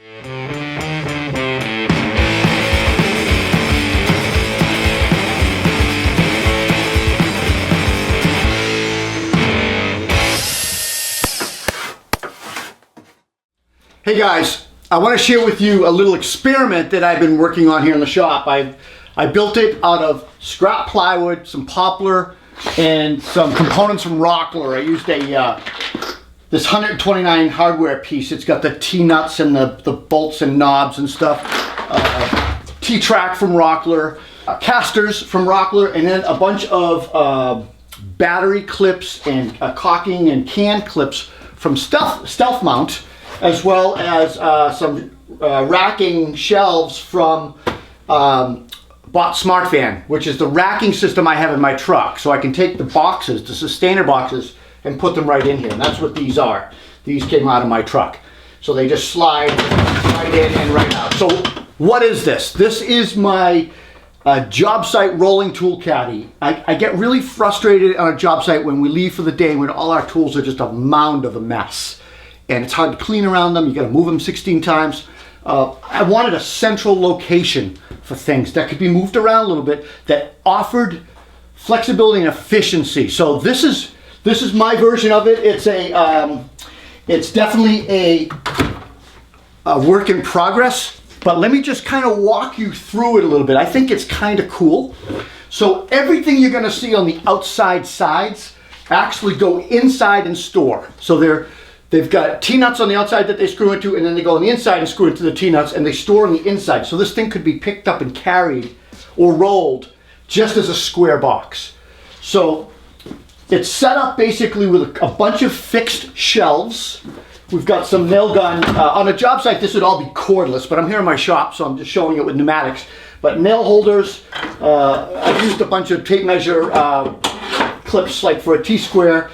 Hey guys, I want to share with you a little experiment that I've been working on here in the shop. I built it out of scrap plywood, some poplar, and some components from Rockler. I used this 129 hardware piece. It's got the T-nuts and the bolts and knobs and stuff. T-track from Rockler, casters from Rockler, and then a bunch of battery clips and caulking and can clips from StealthMount, as well as some racking shelves from bott Smartvan, which is the racking system I have in my truck. So I can take the boxes, the Systainer boxes, and put them right in here. And that's what these are. These came out of my truck. So they just slide right in and right out. So what is this? This is my Jobsite rolling tool caddy. I get really frustrated on a job site when we leave for the day when all our tools are just a mound of a mess. And it's hard to clean around them. You got to move them 16 times. I wanted a central location for things that could be moved around a little bit, that offered flexibility and efficiency. So this is my version of it. It's definitely a work in progress, but let me just kind of walk you through it a little bit. I think it's kind of cool. So everything you're going to see on the outside sides actually go inside and store. So they've got T-nuts on the outside that they screw into, and then they go on the inside and screw into the T-nuts, and they store on the inside. So this thing could be picked up and carried or rolled just as a square box. So it's set up basically with a bunch of fixed shelves. We've got some nail gun. On a job site, this would all be cordless, but I'm here in my shop, so I'm just showing it with pneumatics. But nail holders, I've used a bunch of tape measure clips, like for a T-square.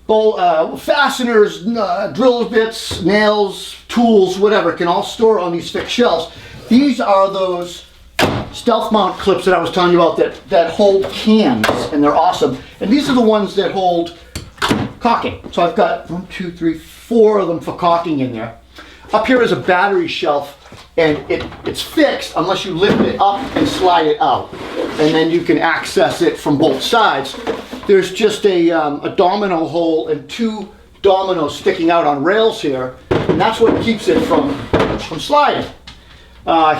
Fasteners, drill bits, nails, tools, whatever, can all store on these fixed shelves. These are those StealthMount clips that I was telling you about that hold cans, and they're awesome. And these are the ones that hold caulking. So I've got 1, 2, 3, 4 of them for caulking in there. Up here is a battery shelf, and it's fixed unless you lift it up and slide it out. And then you can access it from both sides. There's just a domino hole and 2 dominoes sticking out on rails here, and that's what keeps it from sliding.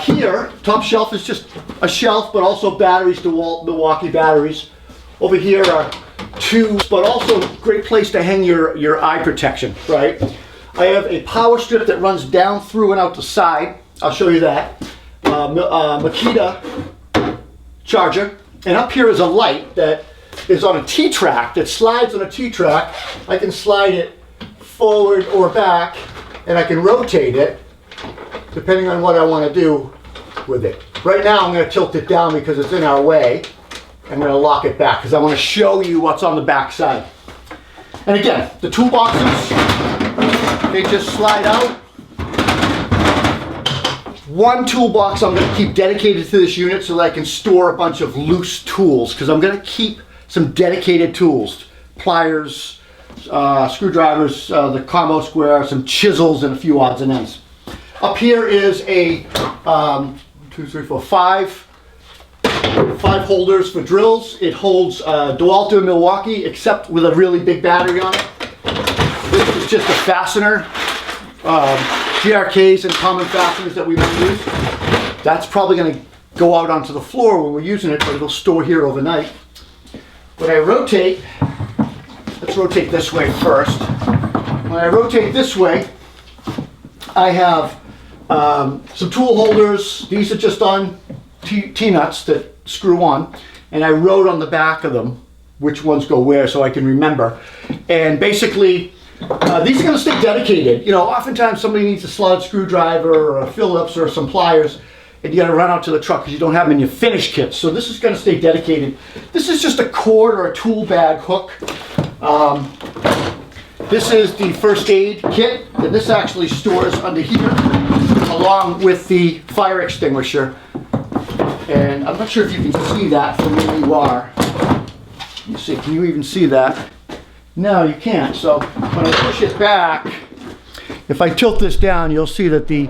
Here, top shelf is just a shelf, but also batteries, DeWalt Milwaukee batteries. Over here are 2, but also great place to hang your eye protection, right? I have a power strip that runs down through and out the side. I'll show you that. Makita charger, and up here is a light that is on a T-track, that slides on a T-track. I can slide it forward or back, and I can rotate it depending on what I want to do with it. Right now I'm going to tilt it down because it's in our way. I'm going to lock it back because I want to show you what's on the back side. And again, the toolboxes, they just slide out. One toolbox I'm going to keep dedicated to this unit so that I can store a bunch of loose tools, because I'm going to keep some dedicated tools, pliers, screwdrivers, the combo square, some chisels, and a few odds and ends. Up here is a 1, 2, 3, 4, 5 holders for drills. It holds DeWalt and Milwaukee, except with a really big battery on it. This is just a fastener, GRKs and common fasteners that we would use. That's probably going to go out onto the floor when we're using it, but it'll store here overnight. When I rotate, let's rotate this way first. When I rotate this way, I have some tool holders. These are just on T-nuts that screw on, and I wrote on the back of them which ones go where so I can remember. And basically, these are going to stay dedicated. You know, oftentimes somebody needs a slotted screwdriver or a Phillips or some pliers, and you got to run out to the truck because you don't have them in your finish kits. So this is going to stay dedicated. This is just a cord or a tool bag hook. This is the first aid kit, and this actually stores under here along with the fire extinguisher. And I'm not sure if you can see that from where you are. Let me see, can you even see that? No, you can't. So when I push it back, If I tilt this down, you'll see that the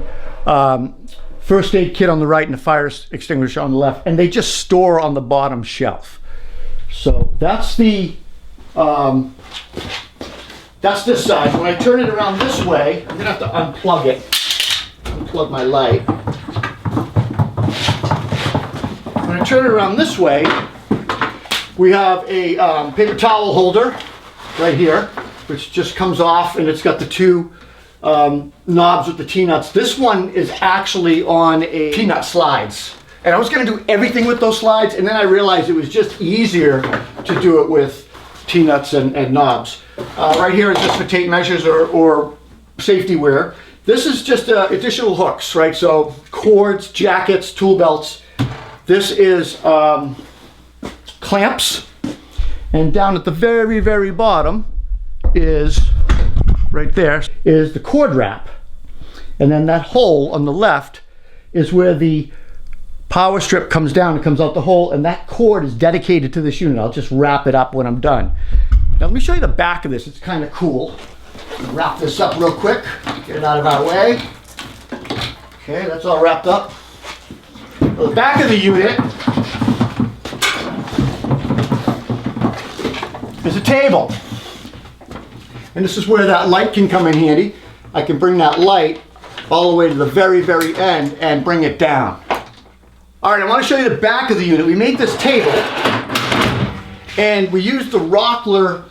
first aid kit on the right and the fire extinguisher on the left, and they just store on the bottom shelf. So that's the that's this side. When I turn it around this way, I'm gonna have to unplug it. Unplug my light. When I turn it around this way, we have a paper towel holder right here, which just comes off, and it's got the two knobs with the T-nuts. This one is actually on a T-nut slides. And I was gonna do everything with those slides, and then I realized it was just easier to do it with T-nuts and knobs. Right here is just for tape measures or safety wear. This is just additional hooks, right? So cords, jackets, tool belts. This is clamps. And down at the very, very bottom is, right there, is the cord wrap. And then that hole on the left is where the power strip comes down and comes out the hole, and that cord is dedicated to this unit. I'll just wrap it up when I'm done. Now let me show you the back of this. It's kind of cool. Wrap this up real quick, get it out of our way. Okay, that's all wrapped up. Well, the back of the unit is a table. And this is where that light can come in handy. I can bring that light all the way to the very, very end and bring it down. All right, I want to show you the back of the unit. We made this table, and we used the Rockler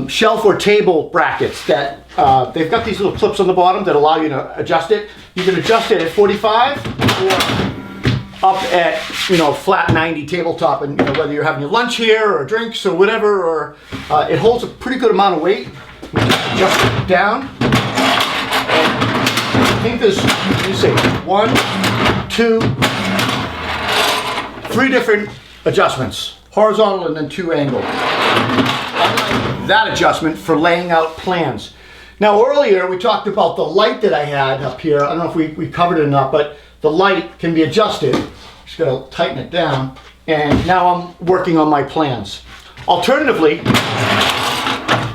shelf or table brackets that they've got these little clips on the bottom that allow you to adjust it. You can adjust it at 45 or up at, you know, flat 90 tabletop, and you know, whether you're having your lunch here or drinks or whatever, or it holds a pretty good amount of weight. We just adjust it down. I think there's, let me see, 1, 2, 3 different adjustments, horizontal and then 2 angled. That adjustment for laying out plans. Now earlier we talked about the light that I had up here. I don't know if we covered it or not, but the light can be adjusted. Just gotta tighten it down. And now I'm working on my plans. Alternatively,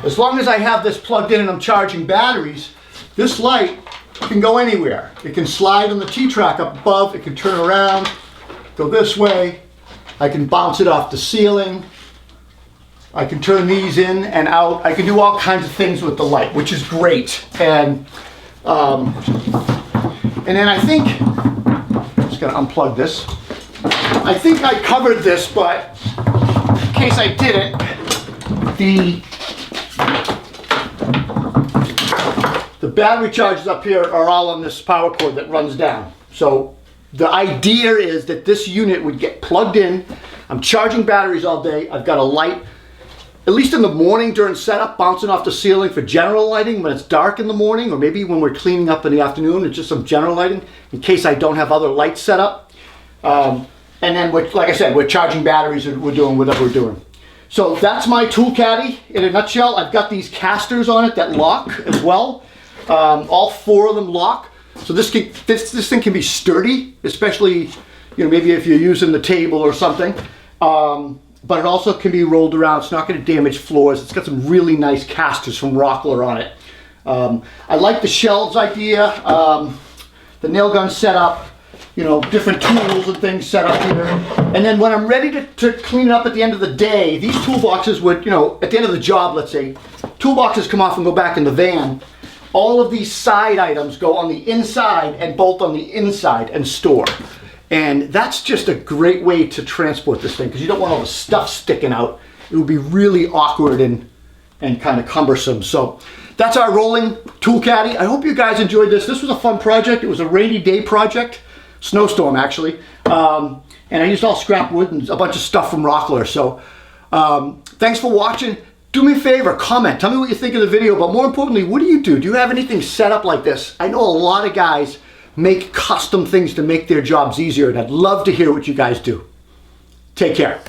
as long as I have this plugged in and I'm charging batteries, this light can go anywhere. It can slide on the T-track up above, it can turn around, go this way. I can bounce it off the ceiling. I can turn these in and out. I can do all kinds of things with the light, which is great. And then I think, I'm just gonna unplug this. I think I covered this, but in case I didn't, the battery charges up here are all on this power cord that runs down. So the idea is that this unit would get plugged in. I'm charging batteries all day. I've got a light, at least in the morning during setup, bouncing off the ceiling for general lighting when it's dark in the morning, or maybe when we're cleaning up in the afternoon, it's just some general lighting in case I don't have other lights set up. And then, like I said, we're charging batteries and we're doing whatever we're doing. So that's my tool caddy in a nutshell. I've got these casters on it that lock as well. All 4 of them lock. So this thing can be sturdy, especially, you know, maybe if you're using the table or something. But it also can be rolled around. It's not going to damage floors. It's got some really nice casters from Rockler on it. I like the shelves idea, the nail gun setup, you know, different tools and things set up here. And then when I'm ready to clean it up at the end of the day, these toolboxes would, you know, at the end of the job, let's say, toolboxes come off and go back in the van. All of these side items go on the inside and bolt on the inside and store. And that's just a great way to transport this thing, because you don't want all the stuff sticking out. It would be really awkward and kind of cumbersome. So that's our rolling tool caddy. I hope you guys enjoyed this. This was a fun project. It was a rainy day project, snowstorm actually. And I used all scrap wood and a bunch of stuff from Rockler. So thanks for watching. Do me a favor, comment, tell me what you think of the video, but more importantly, what do you do? Do you have anything set up like this? I know a lot of guys make custom things to make their jobs easier, and I'd love to hear what you guys do. Take care.